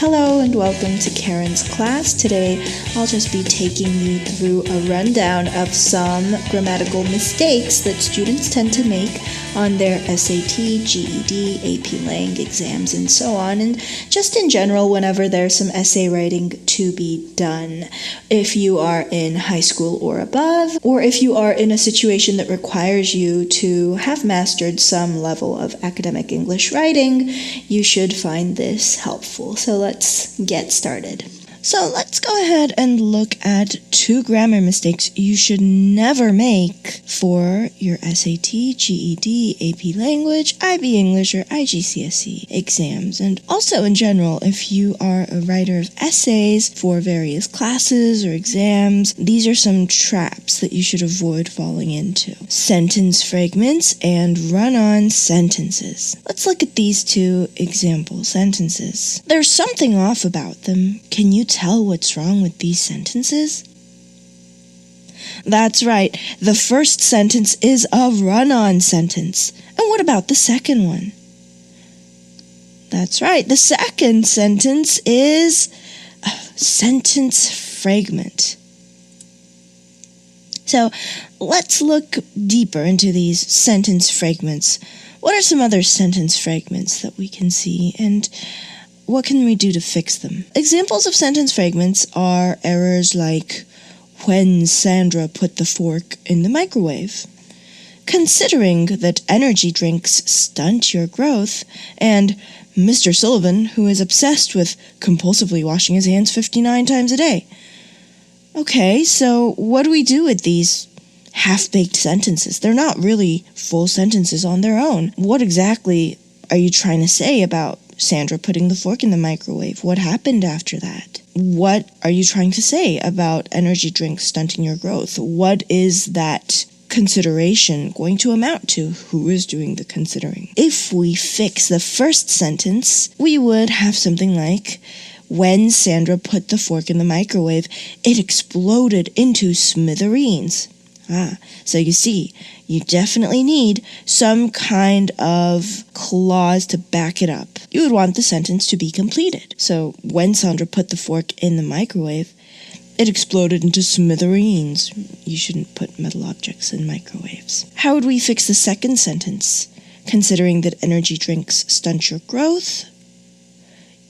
Hello and welcome to Karen's class. Today I'll just be taking you through a rundown of some grammatical mistakes that students tend to make on their SAT, GED, AP Lang exams, and so on, and just in general whenever there's some essay writing to be done. If you are in high school or above, or if you are in a situation that requires you to have mastered some level of academic English writing, you should find this helpful. So let's get started. So let's go ahead and look at 2 grammar mistakes you should never make for your SAT, GED, AP Language, IB English, or IGCSE exams. And also in general, if you are a writer of essays for various classes or exams, these are some traps that you should avoid falling into. Sentence fragments and run-on sentences. Let's look at these 2 example sentences. There's something off about them. Can you tell what's wrong with these sentences? That's right. The first sentence is a run-on sentence. And what about the second one? That's right. The second sentence is a sentence fragment. So let's look deeper into these sentence fragments. What are some other sentence fragments that we can see, and what can we do to fix them? Examples of sentence fragments are errors like, when Sandra put the fork in the microwave. Considering that energy drinks stunt your growth, and Mr. Sullivan, who is obsessed with compulsively washing his hands 59 times a day. Okay, so what do we do with these half-baked sentences? They're not really full sentences on their own. What exactly are you trying to say about Sandra putting the fork in the microwave? What happened after that? What are you trying to say about energy drinks stunting your growth? What is that consideration going to amount to? Who is doing the considering? If we fix the first sentence, we would have something like, when Sandra put the fork in the microwave, it exploded into smithereens. So you see, you definitely need some kind of clause to back it up. You would want the sentence to be completed. So, when Sandra put the fork in the microwave, it exploded into smithereens. You shouldn't put metal objects in microwaves. How would we fix the second sentence? Considering that energy drinks stunt your growth,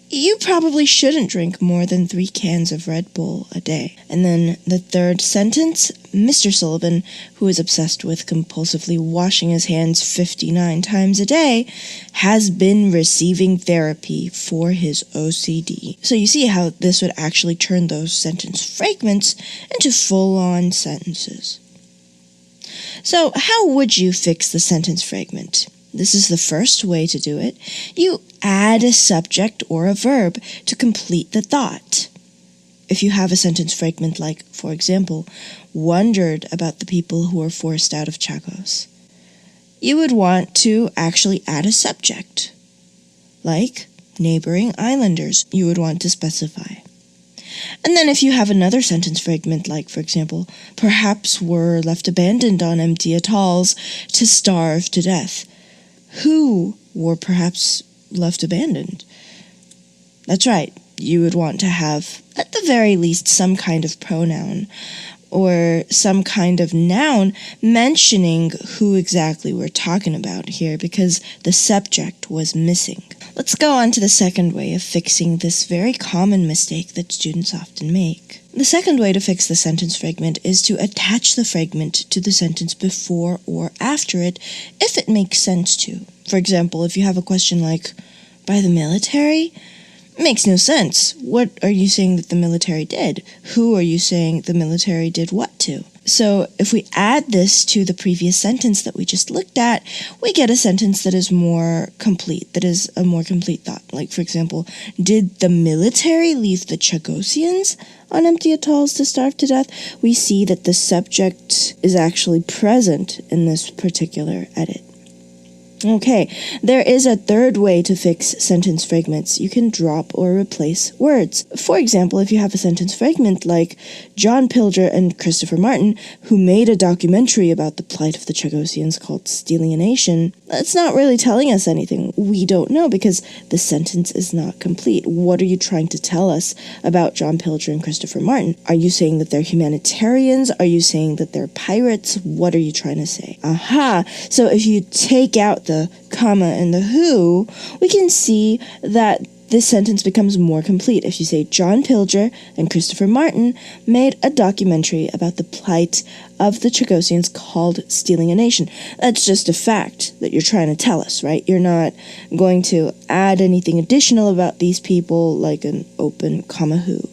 you probably shouldn't drink more than 3 cans of Red Bull a day. And then the third sentence, Mr. Sullivan, who is obsessed with compulsively washing his hands 59 times a day, has been receiving therapy for his OCD. So you see how this would actually turn those sentence fragments into full-on sentences. So how would you fix the sentence fragment? This is the first way to do it. You add a subject or a verb to complete the thought. If you have a sentence fragment like, for example, wondered about the people who were forced out of Chagos, you would want to actually add a subject. Like, neighboring islanders, you would want to specify. And then if you have another sentence fragment like, for example, perhaps were left abandoned on empty atolls to starve to death, who were perhaps left abandoned? That's right, you would want to have, at the very least, some kind of pronoun or some kind of noun mentioning who exactly we're talking about here, because the subject was missing. Let's go on to the second way of fixing this very common mistake that students often make. The second way to fix the sentence fragment is to attach the fragment to the sentence before or after it, if it makes sense to. For example, if you have a question like, by the military? It makes no sense. What are you saying that the military did? Who are you saying the military did what to? So if we add this to the previous sentence that we just looked at, we get a sentence that is more complete, that is a more complete thought. Like, for example, did the military leave the Chagosians on empty atolls to starve to death? We see that the subject is actually present in this particular edit. Okay, there is a third way to fix sentence fragments. You can drop or replace words. For example, if you have a sentence fragment like John Pilger and Christopher Martin, who made a documentary about the plight of the Chagossians called Stealing a Nation, that's not really telling us anything. We don't know because the sentence is not complete. What are you trying to tell us about John Pilger and Christopher Martin? Are you saying that they're humanitarians? Are you saying that they're pirates? What are you trying to say? Aha! So if you take out the comma and the who, we can see that this sentence becomes more complete if you say John Pilger and Christopher Martin made a documentary about the plight of the Chagossians called Stealing a Nation. That's just a fact that you're trying to tell us, right? You're not going to add anything additional about these people like an open comma who,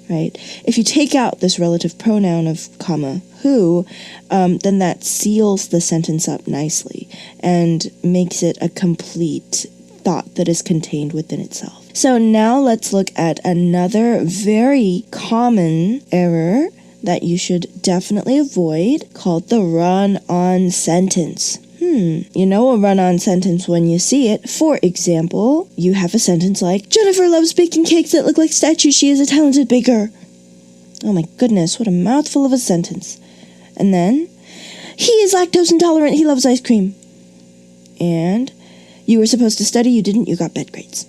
right? If you take out this relative pronoun of comma who, then that seals the sentence up nicely and makes it a complete thought that is contained within itself. So now let's look at another very common error that you should definitely avoid called the run-on sentence. You know a run-on sentence when you see it. For example, you have a sentence like, Jennifer loves baking cakes that look like statues. She is a talented baker. Oh my goodness, what a mouthful of a sentence. And then, he is lactose intolerant. He loves ice cream. And you were supposed to study. You didn't. You got bad grades.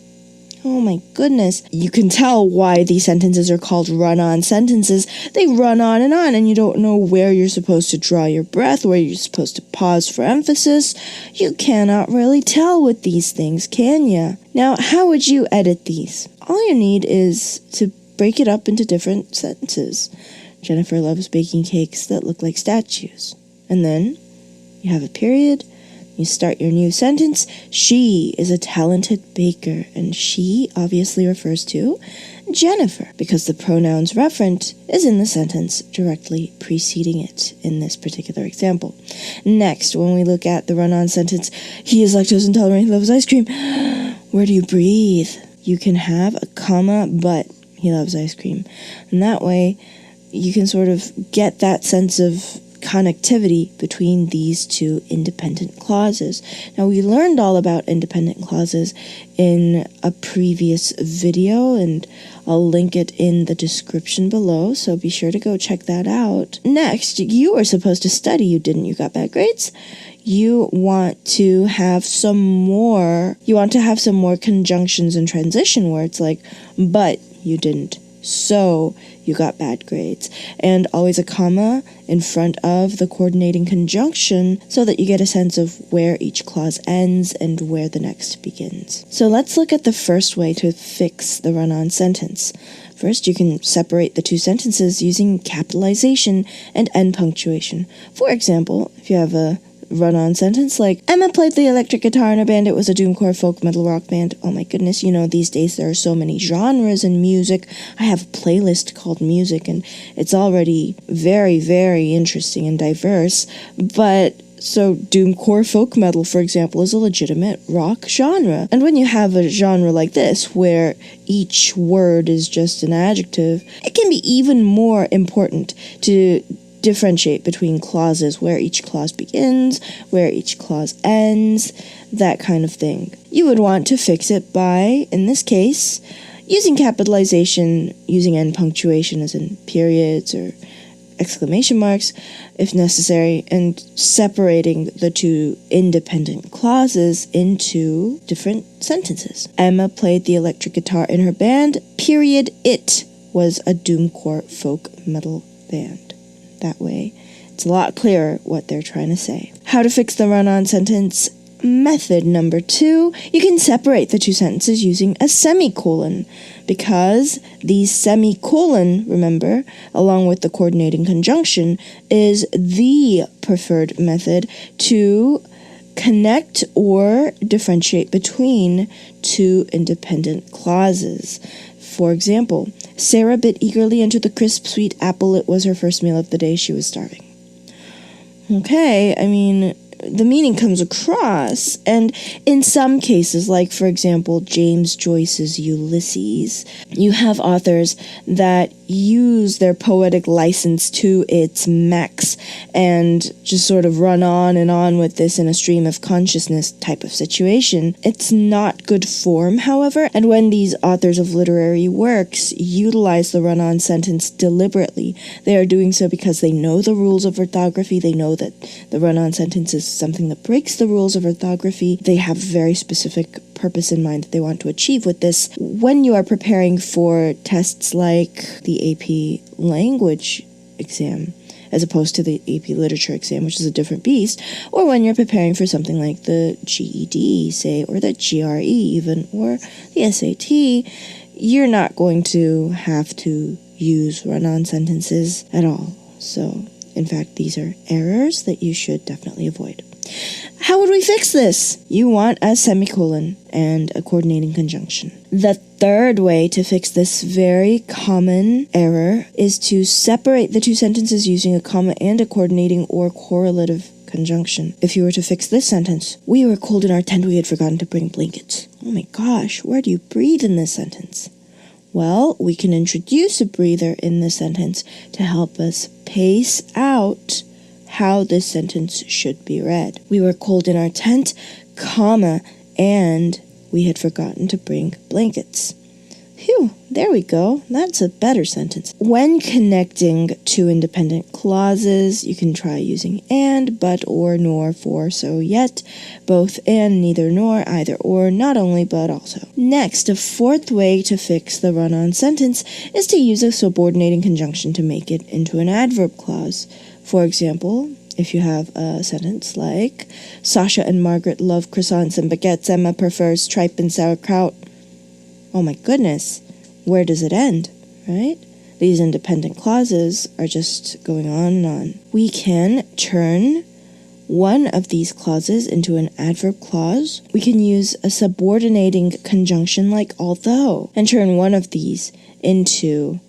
Oh my goodness. You can tell why these sentences are called run-on sentences. They run on, and you don't know where you're supposed to draw your breath, where you're supposed to pause for emphasis. You cannot really tell with these things, can you? Now, how would you edit these? All you need is to break it up into different sentences. Jennifer loves baking cakes that look like statues. And then you have a period. You start your new sentence. She is a talented baker, and she obviously refers to Jennifer because the pronouns referent is in the sentence directly preceding it in this particular example. Next, when we look at the run-on sentence, he is lactose intolerant, he loves ice cream. Where do you breathe? You can have a comma, but he loves ice cream. And that way, you can sort of get that sense of connectivity between these two independent clauses. Now, we learned all about independent clauses in a previous video, and I'll link it in the description below, so be sure to go check that out. Next, you were supposed to study. You didn't. You got bad grades. You want to have some more conjunctions and transition words like, but you didn't. So you got bad grades. And always a comma in front of the coordinating conjunction so that you get a sense of where each clause ends and where the next begins. So let's look at the first way to fix the run-on sentence. First, you can separate the two sentences using capitalization and end punctuation. For example, if you have a run-on sentence like, Emma played the electric guitar in a band. It was a doomcore folk metal rock band. Oh my goodness, these days there are so many genres in music. I have a playlist called Music, and it's already very, very interesting and diverse. But so doomcore folk metal, for example, is a legitimate rock genre. And when you have a genre like this, where each word is just an adjective, it can be even more important to differentiate between clauses, where each clause begins, where each clause ends, that kind of thing. You would want to fix it by, in this case, using capitalization, using end punctuation as in periods or exclamation marks, if necessary, and separating the two independent clauses into different sentences. Emma played the electric guitar in her band, period, it was a doomcore folk metal band. That way, it's a lot clearer what they're trying to say. How to fix the run-on sentence? Method number 2, you can separate the two sentences using a semicolon, because the semicolon, remember, along with the coordinating conjunction, is the preferred method to connect or differentiate between two independent clauses. For example, Sarah bit eagerly into the crisp, sweet apple. It was her first meal of the day. She was starving. Okay, the meaning comes across. And in some cases, like for example, James Joyce's Ulysses, you have authors that use their poetic license to its max and just sort of run on and on with this in a stream of consciousness type of situation. It's not good form, however, and when these authors of literary works utilize the run-on sentence deliberately, they are doing so because they know the rules of orthography. They know that the run-on sentence is something that breaks the rules of orthography. They have very specific purpose in mind that they want to achieve with this. When you are preparing for tests like the AP language exam, as opposed to the AP literature exam, which is a different beast, or when you're preparing for something like the GED, say, or the GRE even, or the SAT, you're not going to have to use run-on sentences at all. So, in fact, these are errors that you should definitely avoid. How would we fix this? You want a semicolon and a coordinating conjunction. The third way to fix this very common error is to separate the two sentences using a comma and a coordinating or correlative conjunction. If you were to fix this sentence, we were cold in our tent, we had forgotten to bring blankets. Oh my gosh, where do you breathe in this sentence? Well, we can introduce a breather in this sentence to help us pace out how this sentence should be read. We were cold in our tent, comma, and we had forgotten to bring blankets. Phew, there we go. That's a better sentence. When connecting two independent clauses, you can try using and, but, or, nor, for, so, yet, both, and, neither, nor, either, or, not only, but also. Next, a fourth way to fix the run-on sentence is to use a subordinating conjunction to make it into an adverb clause. For example, if you have a sentence like, Sasha and Margaret love croissants and baguettes, Emma prefers tripe and sauerkraut. Oh my goodness, where does it end, right? These independent clauses are just going on and on. We can turn one of these clauses into an adverb clause. We can use a subordinating conjunction like although, and turn one of these into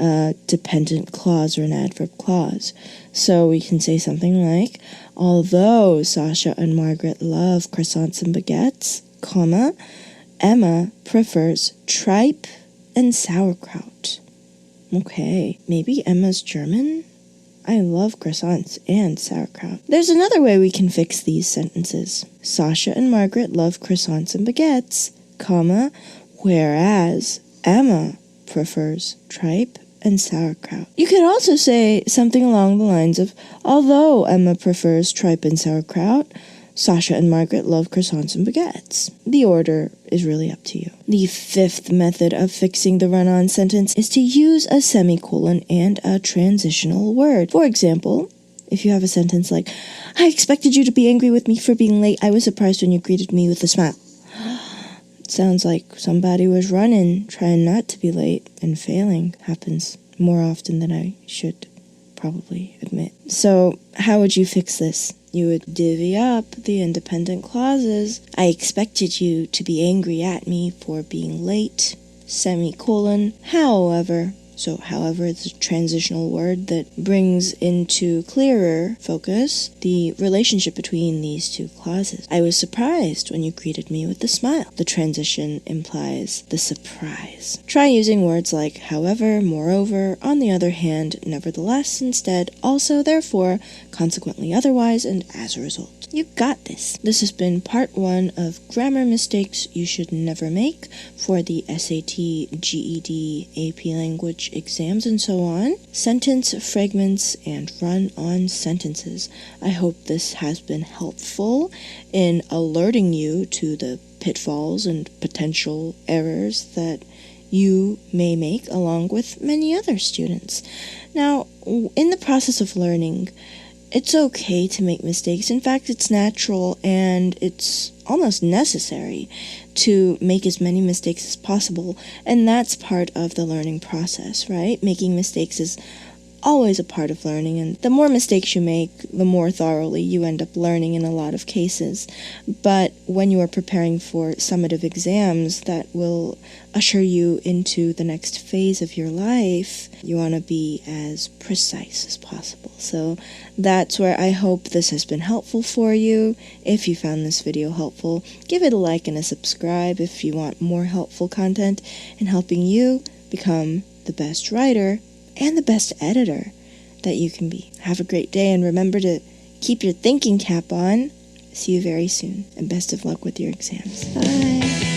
a dependent clause or an adverb clause. So we can say something like, although Sasha and Margaret love croissants and baguettes, comma, Emma prefers tripe and sauerkraut. Okay, maybe Emma's German? I love croissants and sauerkraut. There's another way we can fix these sentences. Sasha and Margaret love croissants and baguettes, comma, whereas Emma prefers tripe and sauerkraut. You could also say something along the lines of, although Emma prefers tripe and sauerkraut, Sasha and Margaret love croissants and baguettes. The order is really up to you. The fifth method of fixing the run-on sentence is to use a semicolon and a transitional word. For example, if you have a sentence like, I expected you to be angry with me for being late. I was surprised when you greeted me with a smile. Sounds like somebody was running, trying not to be late, and failing. Happens more often than I should probably admit. So, how would you fix this? You would divvy up the independent clauses. I expected you to be angry at me for being late, semicolon. However is a transitional word that brings into clearer focus the relationship between these two clauses. I was surprised when you greeted me with a smile. The transition implies the surprise. Try using words like however, moreover, on the other hand, nevertheless, instead, also, therefore, consequently, otherwise, and as a result. You got this. This has been part 1 of grammar mistakes you should never make for the SAT, GED, AP language exams, and so on. Sentence fragments and run-on sentences. I hope this has been helpful in alerting you to the pitfalls and potential errors that you may make along with many other students. Now, in the process of learning, it's okay to make mistakes. In fact, it's natural and it's almost necessary to make as many mistakes as possible. And that's part of the learning process, right? Making mistakes is always a part of learning, and the more mistakes you make, the more thoroughly you end up learning in a lot of cases. But when you are preparing for summative exams that will usher you into the next phase of your life, you want to be as precise as possible. So that's where I hope this has been helpful for you. If you found this video helpful, give it a like and a subscribe if you want more helpful content in helping you become the best writer and the best editor that you can be. Have a great day, and remember to keep your thinking cap on. See you very soon, and best of luck with your exams. Bye.